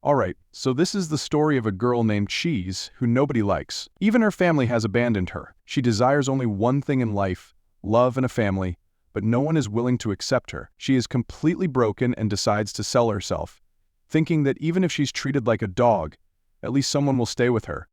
Alright, so this is the story of a girl named Cheese who nobody likes. Even her family has abandoned her. She desires only one thing in life, love and a family, but no one is willing to accept her. She is completely broken and decides to sell herself, thinking that even if she's treated like a dog, at least someone will stay with her.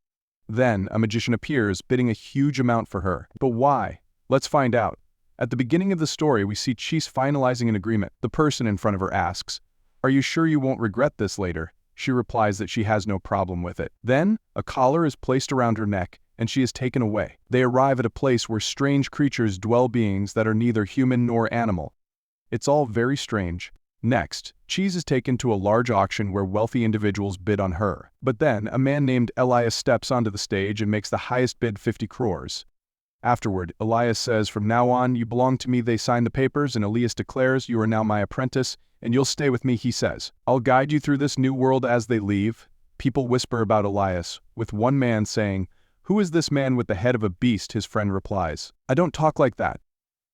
Then, a magician appears, bidding a huge amount for her. But why? Let's find out. At the beginning of the story, we see Cheese finalizing an agreement. The person in front of her asks, "Are you sure you won't regret this later?" She replies that she has no problem with it. Then, a collar is placed around her neck, and she is taken away. They arrive at a place where strange creatures dwell, beings that are neither human nor animal. It's all very strange. Next, Cheese is taken to a large auction where wealthy individuals bid on her. But then, a man named Elias steps onto the stage and makes the highest bid, 50 crores. Afterward, Elias says, "From now on, you belong to me." They sign the papers, and Elias declares, "You are now my apprentice, and you'll stay with me," he says. "I'll guide you through this new world." As they leave, people whisper about Elias, with one man saying, "Who is this man with the head of a beast?" His friend replies, "I don't talk like that."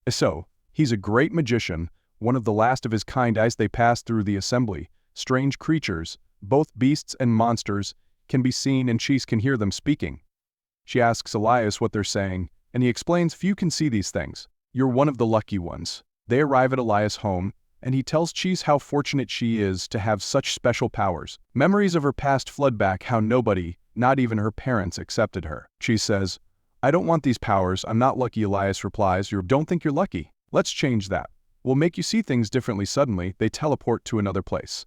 So, he's a great magician, one of the last of his kind. As they pass through the assembly, strange creatures, both beasts and monsters, can be seen, and Cheese can hear them speaking. She asks Elias what they're saying, and he explains, "Few can see these things. You're one of the lucky ones." They arrive at Elias' home, and he tells Cheese how fortunate she is to have such special powers. Memories of her past flood back, how nobody, not even her parents, accepted her. Cheese says, "I don't want these powers, I'm not lucky." Elias replies, "You don't think you're lucky? Let's change that. We'll make you see things differently." Suddenly, they teleport to another place.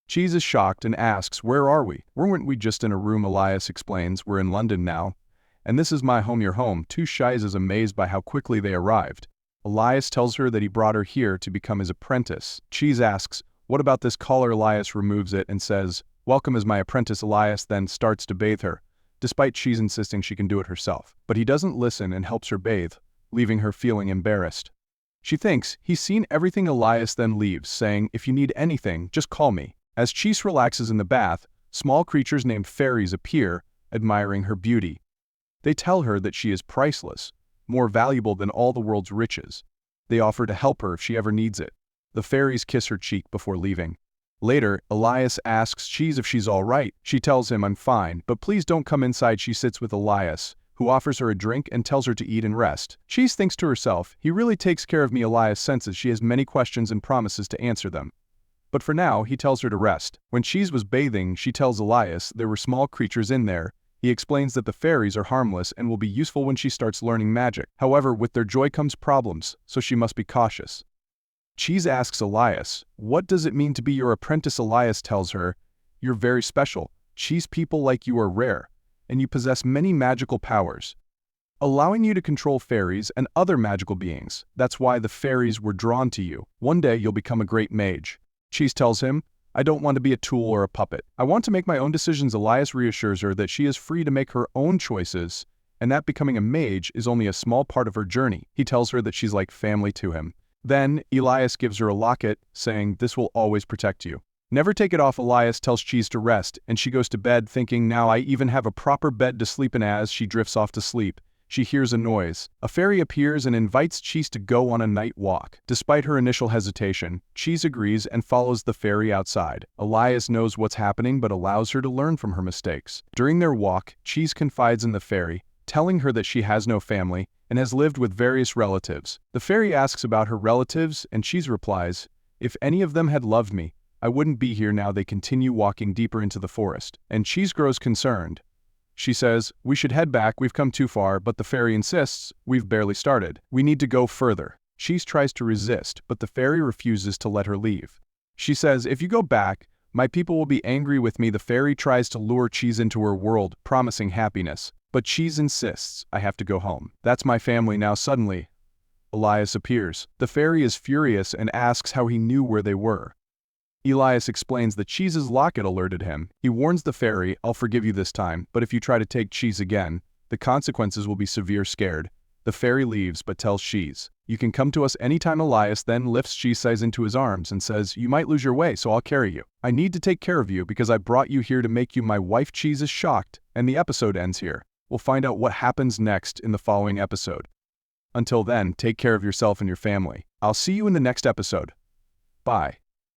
Cheese is shocked and asks, "Where are we? Weren't we just in a room?" Elias explains, "We're in London now, and this is my home, your home." Cheese is amazed by how quickly they arrived. Elias tells her that he brought her here to become his apprentice. Cheese asks, "What about this collar?" Elias removes it and says, "Welcome as my apprentice." Elias then starts to bathe her, despite Cheese insisting she can do it herself. But he doesn't listen and helps her bathe, leaving her feeling embarrassed. She thinks he's seen everything. Elias then leaves, saying, "If you need anything, just call me." As Cheese relaxes in the bath, small creatures named fairies appear, admiring her beauty. They tell her that she is priceless, more valuable than all the world's riches. They offer to help her if she ever needs it. The fairies kiss her cheek before leaving. Later, Elias asks Cheese if she's all right. She tells him, "I'm fine, but please don't come inside." She sits with Elias, who offers her a drink and tells her to eat and rest. Cheese thinks to herself, "He really takes care of me." Elias senses she has many questions and promises to answer them. But for now, he tells her to rest. When Cheese was bathing, she tells Elias there were small creatures in there. He explains that the fairies are harmless and will be useful when she starts learning magic. However, with their joy comes problems, so she must be cautious. Cheese asks Elias, "What does it mean to be your apprentice?" Elias tells her, "You're very special. Cheese people like you are rare, and you possess many magical powers, allowing you to control fairies and other magical beings. That's why the fairies were drawn to you. One day you'll become a great mage." Cheese tells him, "I don't want to be a tool or a puppet. I want to make my own decisions." Elias reassures her that she is free to make her own choices, and that becoming a mage is only a small part of her journey. He tells her that she's like family to him. Then, Elias gives her a locket, saying, "This will always protect you. Never take it off." Elias tells Cheese to rest, and she goes to bed thinking, "Now I even have a proper bed to sleep in." As she drifts off to sleep, she hears a noise. A fairy appears and invites Cheese to go on a night walk. Despite her initial hesitation, Cheese agrees and follows the fairy outside. Elias knows what's happening but allows her to learn from her mistakes. During their walk, Cheese confides in the fairy, telling her that she has no family and has lived with various relatives. The fairy asks about her relatives, and Cheese replies, "If any of them had loved me, I wouldn't be here now." They continue walking deeper into the forest, and Cheese grows concerned. She says, "We should head back, we've come too far," but the fairy insists, "We've barely started. We need to go further." Cheese tries to resist, but the fairy refuses to let her leave. She says, "If you go back, my people will be angry with me." The fairy tries to lure Cheese into her world, promising happiness. But Cheese insists, "I have to go home. That's my family now." Suddenly, Elias appears. The fairy is furious and asks how he knew where they were. Elias explains that Cheese's locket alerted him. He warns the fairy, "I'll forgive you this time, but if you try to take Cheese again, the consequences will be severe." Scared, the fairy leaves but tells Cheese, "You can come to us anytime." Elias then lifts Cheese into his arms and says, "You might lose your way, so I'll carry you. I need to take care of you because I brought you here to make you my wife." Cheese is shocked, and the episode ends here. We'll find out what happens next in the following episode. Until then, take care of yourself and your family. I'll see you in the next episode. Bye.